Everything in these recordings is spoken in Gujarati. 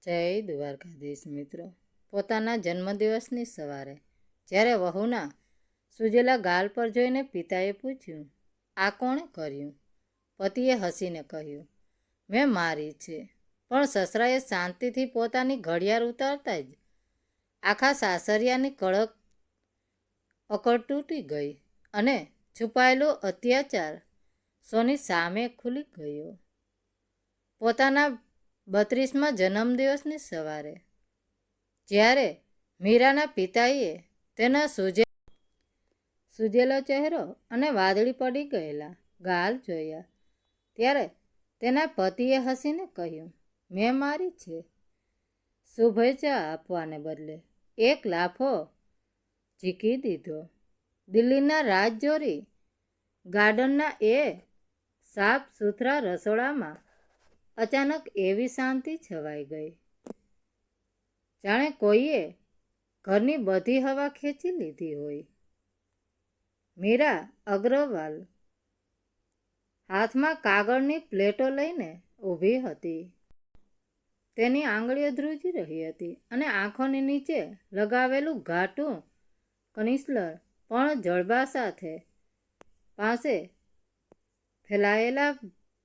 જય દ્વારકાધીશ મિત્રો. પોતાના જન્મદિવસની સવારે જ્યારે વહુના સૂજેલા ગાલ પર જોઈને પિતાએ પૂછ્યું, આ કોણે કર્યું? પતિએ હસીને કહ્યું, મેં મારી છે. પણ સસરાએ શાંતિથી પોતાની ઘડિયાળ ઉતારતા જ આખા સાસરિયાની કડક અકડ તૂટી ગઈ અને છુપાયેલો અત્યાચાર સોની સામે ખુલી ગયો. પોતાના 32મા જન્મદિવસની સવારે જ્યારે મીરાના પિતાએ તેના સૂજેલો ચહેરો અને વાદળી પડી ગયેલા ગાલ જોયા, ત્યારે તેના પતિએ હસીને કહ્યું, મેં મારી છે. શુભેચ્છા આપવાને બદલે એક લાફો ઝીકી દીધો. દિલ્હીના રાજૌરી ગાર્ડનના એ સાફ સુથરા રસોડામાં અચાનક એવી શાંતિ છવાઈ ગઈ, જાણે કોઈએ ઘરની બધી હવા ખેંચી લીધી હોય. મીરા અગ્રવાલ હાથમાં કાગળની પ્લેટો લઈને ઊભી હતી. તેની આંગળીઓ ધ્રુજી રહી હતી અને આંખોની નીચે લગાવેલું ઘાટું કન્સીલર પણ જડબા સાથે પાસે ફેલાયેલા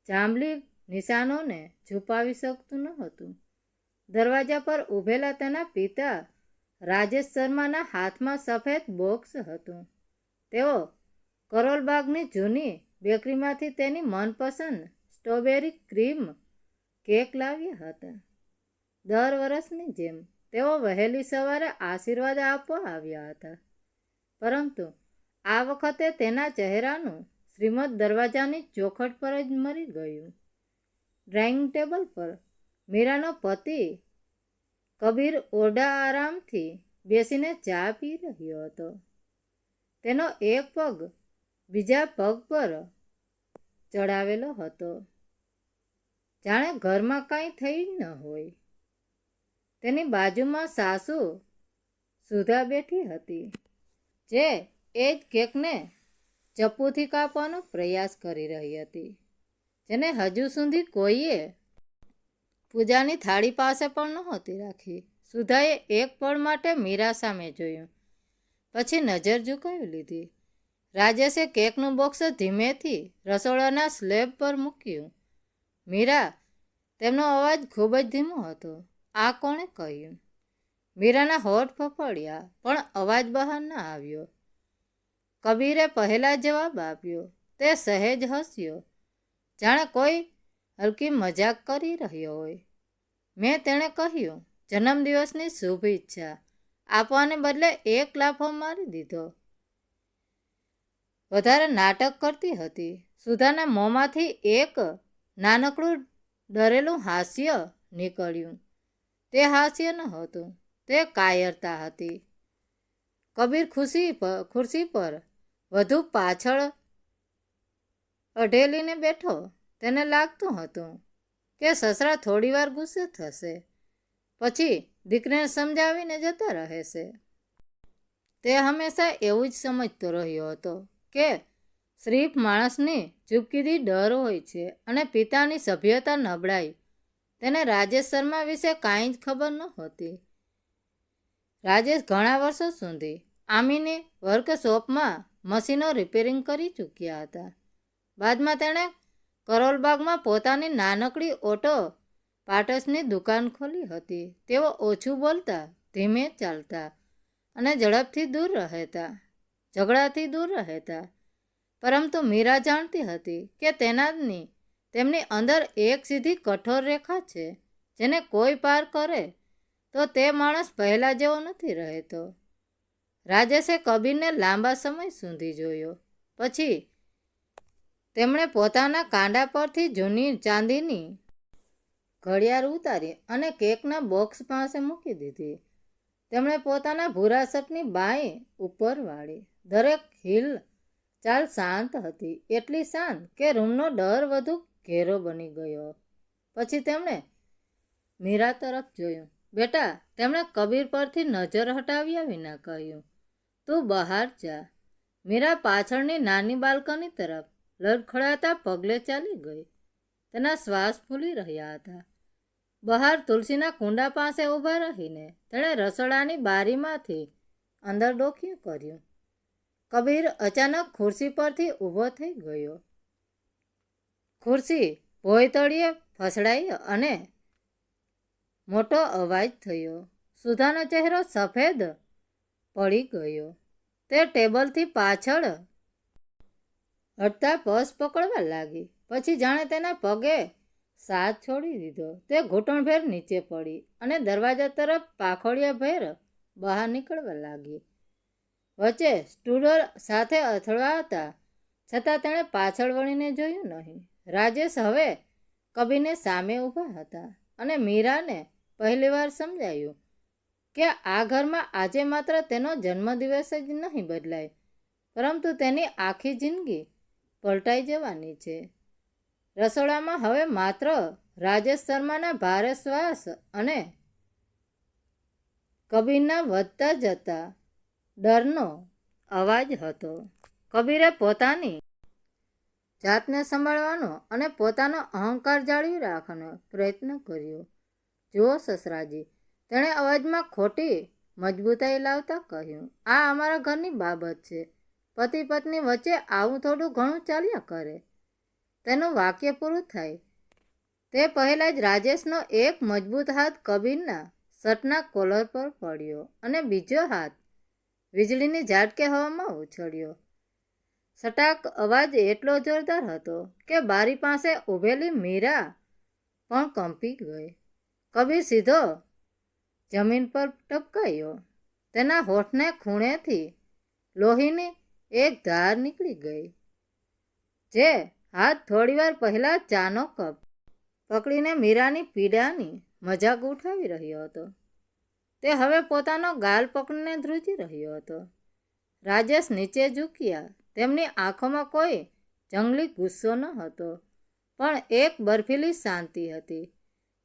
જાંબલી નિશાનોને છુપાવી શકતું ન હતું. દરવાજા પર ઊભેલા તેના પિતા રાજેશ શર્માના હાથમાં સફેદ બોક્સ હતું. તેઓ કરોલબાગની જૂની બેકરીમાંથી તેની મનપસંદ સ્ટ્રોબેરી ક્રીમ કેક લાવ્યા હતા. દર વર્ષની જેમ તેઓ વહેલી સવારે આશીર્વાદ આપવા આવ્યા હતા, પરંતુ આ વખતે તેના ચહેરાનું શ્રીમદ દરવાજાની ચોખટ પર જ મરી ગયું. ડ્રાઇનિંગ ટેબલ પર મીરાનો પતિ કબીર ઓરડા આરામથી બેસીને ચા પી રહ્યો હતો. તેનો એક પગ બીજા પગ પર ચડાવેલો હતો, જાણે ઘરમાં કાંઈ થઈ ન હોય. તેની બાજુમાં સાસુ સુધા બેઠી હતી, જે એ જ કેકને ચપ્પુથી કાપવાનો પ્રયાસ કરી રહી હતી, જેને હજુ સુધી કોઈએ પૂજાની થાળી પાસે પણ નહોતી રાખી. સુધાએ એક પળ માટે મીરા સામે જોયું, પછી નજર ઝુકાવી લીધી. રાજેશે કેકનું બોક્સ ધીમેથી રસોડાના સ્લેબ પર મૂક્યું. મીરા, તેમનો અવાજ ખૂબ જ ધીમો હતો. આ કોણે કહ્યું? મીરાના હોઠ ફફડ્યા, પણ અવાજ બહાર ન આવ્યો. કબીરે પહેલા જવાબ આપ્યો. તે સહેજ હસ્યો, જાણે કોઈ હલકી મજાક કરી રહ્યો હોય. મેં, તેણે કહ્યું, જન્મદિવસની શુભ ઈચ્છા આપવાને બદલે એક લાફો મારી દીધો. વધારે નાટક કરતી હતી. સુધાના મોંમાંથી એક નાનકડું ડરેલું હાસ્ય નીકળ્યું. તે હાસ્ય નહોતું, તે કાયરતા હતી. કબીર ખુરશી પર વધુ પાછળ અઢેલીને બેઠો. તેને લાગતું હતું કે સસરા થોડીવાર ગુસ્સે થશે, પછી દીકરીને સમજાવીને જતા રહેશે. તે હંમેશા એવું જ સમજતો રહ્યો હતો કે શરીફ માણસની ચૂપકીદી ડર હોય છે અને પિતાની સભ્યતા નબળાઈ. તેને રાજેશ શર્મા વિશે કાંઈ જ ખબર નહોતી. રાજેશ ઘણા વર્ષો સુધી આમીની વર્કશોપમાં મશીનો રિપેરિંગ કરી ચૂક્યા હતા. બાદમાં તેણે કરોલબાગમાં પોતાની નાનકડી ઓટો પાર્ટ્સની દુકાન ખોલી હતી. તેઓ ઓછું બોલતા, ધીમે ચાલતા અને ઝઘડાથી દૂર રહેતા. પરંતુ મીરા જાણતી હતી કે તેમની અંદર એક સીધી કઠોર રેખા છે, જેને કોઈ પાર કરે તો તે માણસ પહેલા જેવો નથી રહેતો. રાજેશે કબીરને લાંબા સમય સુધી જોયો. પછી તેમણે પોતાના કાંડા પરથી જૂની ચાંદીની ઘડિયાળ ઉતારી અને કેકના બોક્સ પાસે મૂકી દીધી. તેમણે પોતાના ભૂરા શર્ટની બાંય ઉપર વાળી. દરેક હિલ ચાલ શાંત હતી, એટલી શાંત કે રૂમનો ડર વધુ ઘેરો બની ગયો. પછી તેમણે મીરા તરફ જોયું. બેટા, તેમણે કબીર પરથી નજર હટાવ્યા વિના કહ્યું, તું બહાર જા. મીરા પાછળની નાની બાલ્કની તરફ લડખડાતા પગલે ચાલી ગઈ. તેના શ્વાસ ફૂલી રહ્યા હતા. બહાર તુલસીના કુંડા પાસે ઊભા રહીને તેણે રસોડાની બારીમાંથી અંદર ડોકિયું કર્યું. કબીર અચાનક ખુરશી પરથી ઊભો થઈ ગયો. ખુરશી ભોંયતળિયે ફસડાઈ અને મોટો અવાજ થયો. સુધાનો ચહેરો સફેદ પડી ગયો. તે ટેબલથી પાછળ હટતા પસ પકડવા લાગી. પછી જાણે તેના પગે સાથ છોડી દીધો. તે ઘૂંટણભેર નીચે પડી અને દરવાજા તરફ પાખોડિયાભેર બહાર નીકળવા લાગી. વચ્ચે સ્ટૂલો સાથે અથડાતા છતાં તેણે પાછળ વળીને જોયું નહીં. રાજેશ હવે કબીરને સામે ઊભા હતા અને મીરાને પહેલીવાર સમજાયું કે આ ઘરમાં આજે માત્ર તેનો જન્મદિવસ જ નહીં બદલાય, પરંતુ તેની આખી જિંદગી પલટાઈ જવાની છે. રસોડામાં હવે માત્ર રાજેશ શર્માના ભારે શ્વાસ અને કબીરના વધતા જતા ડરનો અવાજ હતો. કબીરે પોતાની જાતને સંભાળવાનો અને પોતાનો અહંકાર જાળવી રાખવાનો પ્રયત્ન કર્યો. જુઓ સસરાજી, તેણે અવાજમાં ખોટી મજબૂતાઈ લાવતા કહ્યું, આ અમારા ઘરની બાબત છે. પતિ પત્ની વચ્ચે આવું થોડું ઘણું ચાલ્યા કરે. તેનું વાક્ય પૂરું થાય તે પહેલાં જ રાજેશનો એક મજબૂત હાથ કબીરના શર્ટના કોલર પર પડ્યો અને બીજો હાથ વીજળીની ઝાટકે હવામાં ઉછળ્યો. સટાક અવાજ એટલો જોરદાર હતો કે બારી પાસે ઊભેલી મીરા પણ કંપી ગઈ. કબીર સીધો જમીન પર ટપકાયો. તેના હોઠને ખૂણેથી લોહીની એક ધાર નીકળી ગઈ. જે હાથ થોડીવાર પહેલાં ચાનો કપ પકડીને મીરાની પીડાની મજાક ઉઠાવી રહ્યો હતો, તે હવે પોતાનો ગાલ પકડીને ધ્રુજી રહ્યો હતો. રાજેશ નીચે ઝૂક્યા. તેમની આંખોમાં કોઈ જંગલી ગુસ્સો ન હતો, પણ એક બર્ફીલી શાંતિ હતી,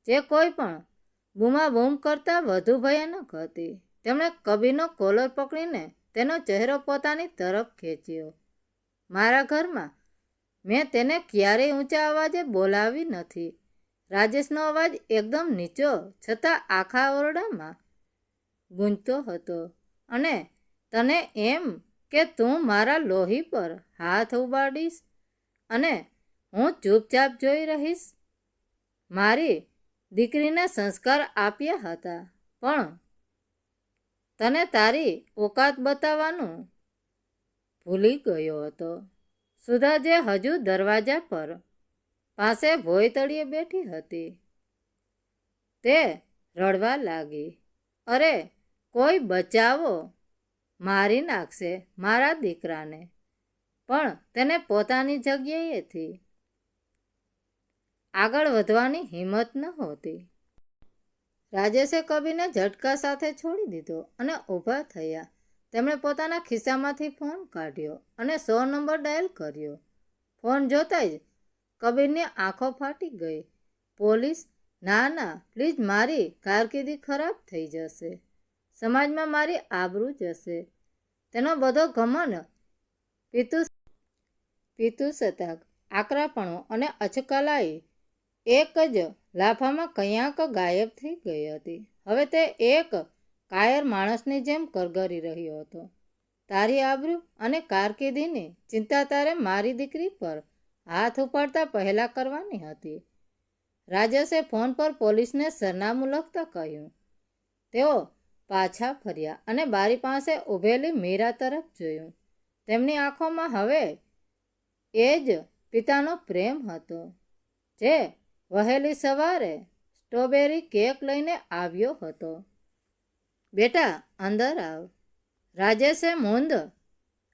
જે કોઈ પણ બૂમાબૂમ કરતાં વધુ ભયાનક હતી. તેમણે કબીરનો કોલર પકડીને તેનો ચહેરો પોતાની તરફ ખેંચ્યો. મારા ઘરમાં મેં તેને ક્યારેય ઊંચા અવાજે બોલાવી નથી. રાજેશનો અવાજ એકદમ નીચો છતાં આખા ઓરડામાં ગૂંજતો હતો. અને તને એમ કે તું મારા લોહી પર હાથ ઉપાડીશ અને હું ચૂપચાપ જોઈ રહીશ? મારી દીકરીને સંસ્કાર આપ્યા હતા, પણ તને તારી ઓકાત બતાવવાનું ભૂલી ગયો હતો. સુધા, જે હજુ દરવાજા પર પાસે ભોંયતળિયે બેઠી હતી, તે રડવા લાગી. અરે કોઈ બચાવો, મારી નાખશે મારા દીકરાને. પણ તેને પોતાની જગ્યાએથી આગળ વધવાની હિંમત નહોતી. રાજેશે કબીરને ઝટકા સાથે છોડી દીધો અને ઊભા થયા. તેમણે પોતાના ખિસ્સામાંથી ફોન કાઢ્યો અને 100 નંબર ડાયલ કર્યો. ફોન જોતાં જ કબીરની આંખો ફાટી ગઈ. પોલીસ? ના ના, પ્લીઝ, મારી કારકિર્દી ખરાબ થઈ જશે. સમાજમાં મારી આબરૂ જશે. તેનો બધો ઘમંડ, પિતુસત્તાક, આકરાપણું અને અચકલાઈ એક જ લાફામાં ક્યાંક ગાયબ થઈ ગઈ હતી. હવે તે એક કાયર માણસની જેમ કરગરી રહ્યો હતો. તારી આબરૂ અને કારકિર્દીની ચિંતા તારે મારી દીકરી પર હાથ ઉપાડતા પહેલાં કરવાની હતી. રાજેશે ફોન પર પોલીસને સરનામું લખતા કહ્યું. તેઓ પાછા ફર્યા અને બારી પાસે ઊભેલી મીરા તરફ જોયું. તેમની આંખોમાં હવે એ જ પિતાનો પ્રેમ હતો, જે વહેલી સવારે સ્ટ્રોબેરી કેક લઈને આવ્યો હતો. બેટા, અંદર આવ, રાજેશે મંદ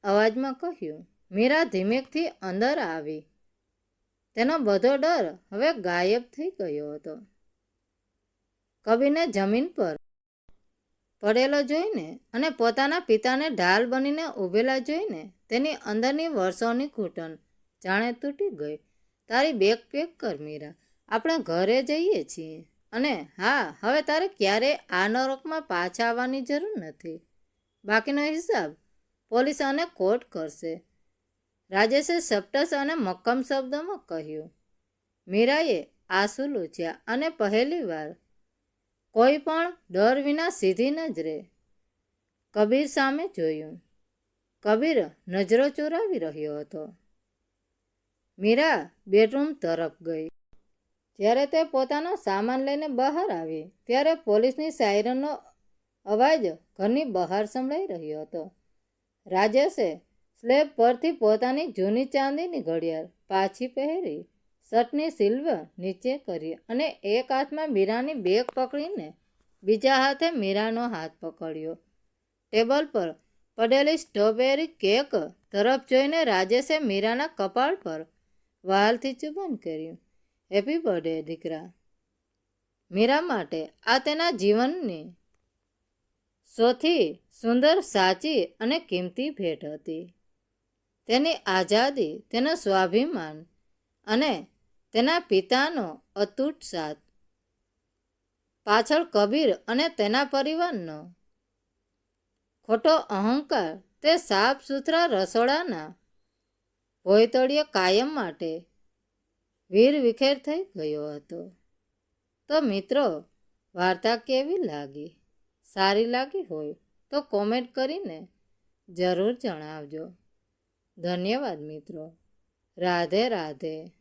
અવાજમાં કહ્યું. મીરા ધીમેકથી અંદર આવી. તેનો બધો ડર હવે ગાયબ થઈ ગયો હતો. કબીરને જમીન પર પડેલો જોઈને અને પોતાના પિતાને ઢાલ બનીને ઊભેલા જોઈને તેની અંદરની વર્ષોની ઘૂંટણ જાણે તૂટી ગઈ. તારી બેગ પેક કર મીરા, આપણે ઘરે જઈએ છીએ. અને હા, હવે તારે ક્યારેય આ નરકમાં પાછા આવવાની જરૂર નથી. બાકીનો હિસાબ પોલીસ અને કોર્ટ કરશે, રાજેશે સપ્ટસ અને મક્કમ શબ્દોમાં કહ્યું. મીરાએ આંસુ લૂછ્યા અને પહેલીવાર કોઈ પણ ડર વિના સીધી નજરે કબીર સામે જોયું. કબીર નજરો ચોરાવી રહ્યો હતો. મીરા બેડરૂમ તરફ ગઈ. જ્યારે તે પોતાનો સામાન લઈને બહાર આવી ત્યારે પોલીસની સાયરનનો અવાજ ઘરની બહાર સંભળાઈ રહ્યો હતો. રાજેશે સ્લેબ પરથી પોતાની જૂની ચાંદીની ઘડિયાળ પાછી પહેરી, શર્ટની સિલ્વર નીચે કરી અને એક હાથમાં મીરાની બેગ પકડીને બીજા હાથે મીરાનો હાથ પકડ્યો. ટેબલ પર પડેલી સ્ટ્રોબેરી કેક તરફ જોઈને રાજેશે મીરાના કપાળ પર વહાલથી ચુંબન કર્યું. હેપી બર્થડે દીકરા. મીરા માટે આ તેના જીવનની સૌથી સુંદર, સાચી અને કિંમતી ભેટ હતી. તેની આઝાદી, તેનું સ્વાભિમાન અને તેના પિતાનો અતૂટ સાથ. પાછળ કબીર અને તેના પરિવારનો ખોટો અહંકાર તે સાફ સુથરા રસોડાના ભોયતળિયે કાયમ માટે વીર વિખેર થઈ ગયો હતો. તો મિત્રો, વાર્તા કેવી લાગી? સારી લાગી હોય તો કોમેન્ટ કરીને જરૂર જણાવજો. ધન્યવાદ મિત્રો. રાધે રાધે.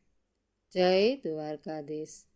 જય દ્વારકાધીશ.